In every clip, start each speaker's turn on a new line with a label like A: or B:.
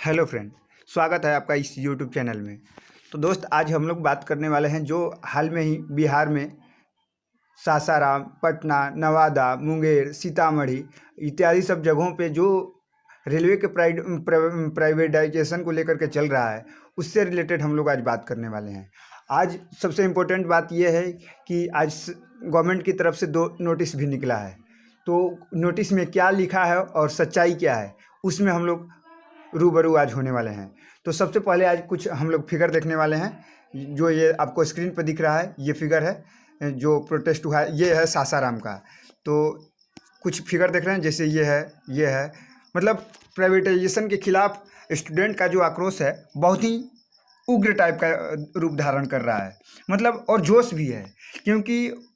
A: Hello friend, स्वागत है आपका इस यूट्यूब चैनल में। तो दोस्त, आज हम लोग बात करने वाले हैं जो हाल में ही बिहार में सासाराम, पटना, नवादा, मुंगेर, सीतामढ़ी इत्यादि सब जगहों पे जो रेलवे के प्राइवेटाइजेशन को लेकर के चल रहा है, उससे रिलेटेड हम लोग आज बात करने वाले हैं। आज सबसे इम्पोर्टेंट बात यह है कि आज गवर्नमेंट की तरफ से 2 नोटिस भी निकला है। तो नोटिस में क्या लिखा है और सच्चाई क्या है, उसमें हम लोग रूबरू आज होने वाले हैं। तो सबसे पहले आज कुछ हम लोग फिगर देखने वाले हैं। जो ये आपको स्क्रीन पर दिख रहा है, ये फिगर है जो प्रोटेस्ट हुआ है, ये है सासाराम का। तो कुछ फिगर देख रहे हैं, जैसे ये है मतलब प्राइवेटाइजेशन के खिलाफ स्टूडेंट का जो आक्रोश है बहुत ही उग्र टाइप का रूप धारण कर रहा है, मतलब और जोश भी है। क्योंकि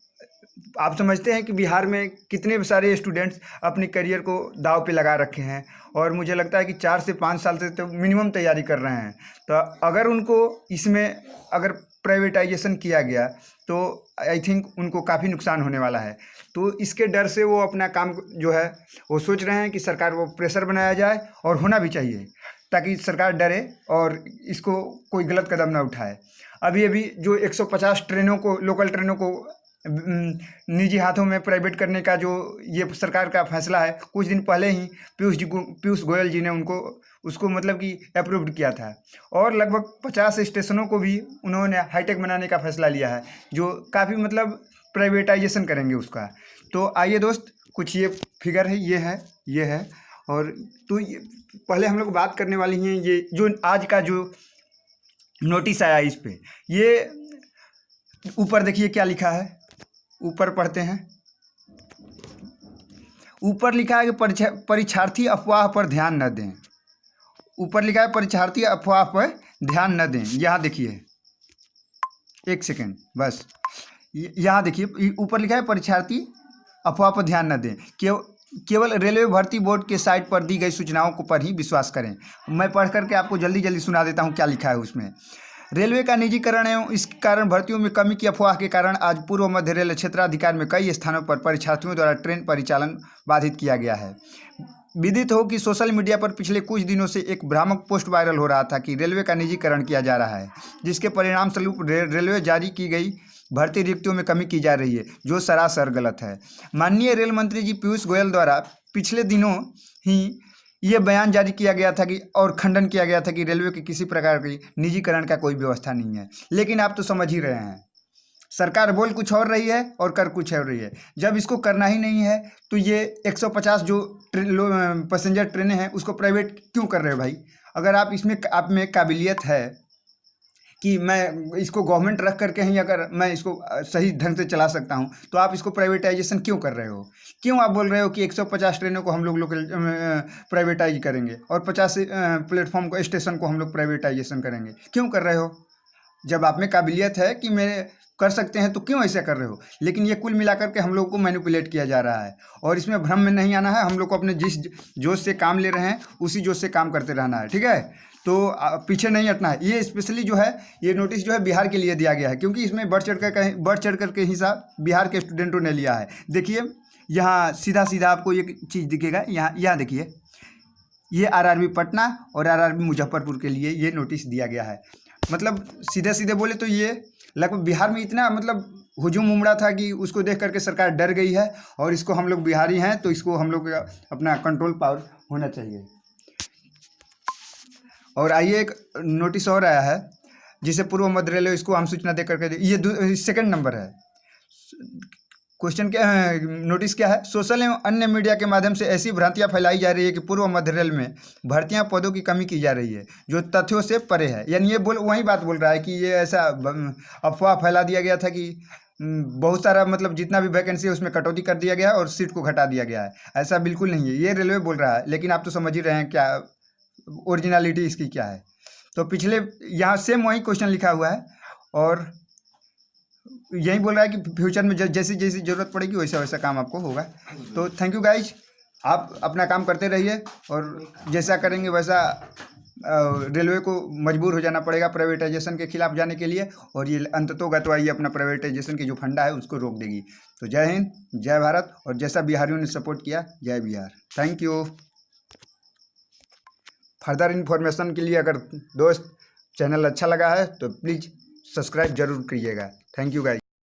A: आप समझते हैं कि बिहार में कितने सारे स्टूडेंट्स अपने करियर को दांव पे लगा रखे हैं, और मुझे लगता है कि 4 से 5 साल से तो मिनिमम तैयारी कर रहे हैं। तो अगर उनको इसमें अगर प्राइवेटाइजेशन किया गया तो आई थिंक उनको काफ़ी नुकसान होने वाला है। तो इसके डर से वो अपना काम जो है वो सोच रहे हैं कि सरकार वो प्रेशर बनाया जाए, और होना भी चाहिए, ताकि सरकार डरे और इसको कोई गलत कदम ना उठाए। अभी अभी जो 150 ट्रेनों को, लोकल ट्रेनों को निजी हाथों में प्राइवेट करने का जो ये सरकार का फैसला है, कुछ दिन पहले ही पीयूष गोयल जी ने उसको मतलब कि अप्रूव्ड किया था। और लगभग 50 स्टेशनों को भी उन्होंने हाईटेक बनाने का फैसला लिया है, जो काफ़ी मतलब प्राइवेटाइजेशन करेंगे उसका। तो आइए दोस्त, कुछ ये फिगर है, ये है। और तो पहले हम लोग बात करने वाली हैं ये जो आज का जो नोटिस आया इस पे। ये ऊपर देखिए क्या लिखा है, ऊपर पढ़ते हैं। ऊपर लिखा है कि परीक्षार्थी अफवाह पर ध्यान न दें। ऊपर लिखा है परीक्षार्थी अफवाह पर ध्यान न दें। यहाँ देखिए, एक सेकेंड बस, यहाँ देखिए ऊपर लिखा है परीक्षार्थी अफवाह पर ध्यान न दें, केवल रेलवे भर्ती बोर्ड के साइट पर दी गई सूचनाओं को पर ही विश्वास करें। मैं पढ़ करके आपको जल्दी जल्दी सुना देता हूँ क्या लिखा है उसमें। रेलवे का निजीकरण एवं इस कारण भर्तियों में कमी की अफवाह के कारण आज पूर्व मध्य रेल क्षेत्राधिकार में कई स्थानों पर परीक्षार्थियों द्वारा ट्रेन परिचालन बाधित किया गया है। विदित हो कि सोशल मीडिया पर पिछले कुछ दिनों से एक भ्रामक पोस्ट वायरल हो रहा था कि रेलवे का निजीकरण किया जा रहा है, जिसके परिणाम स्वरूप रेलवे जारी की गई भर्ती रिक्तियों में कमी की जा रही है, जो सरासर गलत है। माननीय रेल मंत्री जी पीयूष गोयल द्वारा पिछले दिनों ही ये बयान जारी किया गया था कि और खंडन किया गया था कि रेलवे के किसी प्रकार की निजीकरण का कोई व्यवस्था नहीं है। लेकिन आप तो समझ ही रहे हैं, सरकार बोल कुछ और रही है और कर कुछ और रही है। जब इसको करना ही नहीं है तो ये 150 जो पैसेंजर ट्रेनें हैं उसको प्राइवेट क्यों कर रहे हो भाई? अगर आप में काबिलियत है कि मैं इसको गवर्नमेंट रख करके ही अगर मैं इसको सही ढंग से चला सकता हूँ, तो आप इसको प्राइवेटाइजेशन क्यों कर रहे हो? क्यों आप बोल रहे हो कि 150 ट्रेनों को हम लोग लोकल प्राइवेटाइज करेंगे और 50 प्लेटफॉर्म को, स्टेशन को हम लोग प्राइवेटाइजेशन करेंगे? क्यों कर रहे हो? जब आप में काबिलियत है कि मैं कर सकते हैं तो क्यों ऐसा कर रहे हो? लेकिन ये कुल मिलाकर के हम लोग को मैनिपुलेट किया जा रहा है, और इसमें भ्रम में नहीं आना है। हम लोग को अपने जिस जोश से काम ले रहे हैं उसी जोश से काम करते रहना है, ठीक है? तो पीछे नहीं हटना है। ये स्पेशली जो है ये नोटिस जो है बिहार के लिए दिया गया है, क्योंकि इसमें बढ़ चढ़ कर के हिस्सा बिहार के स्टूडेंटों ने लिया है। देखिए यहाँ सीधा सीधा आपको एक चीज़ दिखेगा, यहाँ देखिए, ये आरआरबी पटना और आरआरबी मुजफ्फरपुर के लिए ये नोटिस दिया गया है। मतलब सीधे सीधे बोले तो ये लगभग बिहार में इतना मतलब हुजूम उमड़ा था कि उसको देख करके सरकार डर गई है, और इसको हम लोग बिहारी हैं तो इसको हम लोग अपना कंट्रोल पावर होना चाहिए। और आइए एक नोटिस और आया है, जिसे पूर्व मध्य रेलवे इसको हम सूचना दे करके, ये सेकंड नंबर है। क्वेश्चन क्या है, नोटिस क्या है? सोशल एवं अन्य मीडिया के माध्यम से ऐसी भ्रांतियां फैलाई जा रही है कि पूर्व मध्य रेल में भर्तियां पदों की कमी की जा रही है, जो तथ्यों से परे है। यानी ये वही बात बोल रहा है कि ये ऐसा अफवाह फैला दिया गया था कि बहुत सारा मतलब जितना भी वैकेंसी है उसमें कटौती कर दिया गया है और सीट को घटा दिया गया है। ऐसा बिल्कुल नहीं है, ये रेलवे बोल रहा है। लेकिन आप तो समझ ही रहे हैं क्या ओरिजिनलिटी इसकी क्या है। तो पिछले यहाँ सेम वही क्वेश्चन लिखा हुआ है, और यही बोल रहा है कि फ्यूचर में जैसी जैसी ज़रूरत पड़ेगी वैसा वैसा काम आपको होगा। तो थैंक यू गाइज, आप अपना काम करते रहिए, और जैसा करेंगे वैसा रेलवे को मजबूर हो जाना पड़ेगा प्राइवेटाइजेशन के खिलाफ जाने के लिए, और ये अंततोगत्वा ये अपना प्राइवेटाइजेशन की जो फंडा है उसको रोक देगी। तो जय हिंद, जय भारत, और जैसा बिहारियों ने सपोर्ट किया, जय Bihar. Thank you. Further information के लिए अगर दोस्त चैनल अच्छा लगा है तो प्लीज़ सब्सक्राइब जरूर करिएगा। Thank you guys.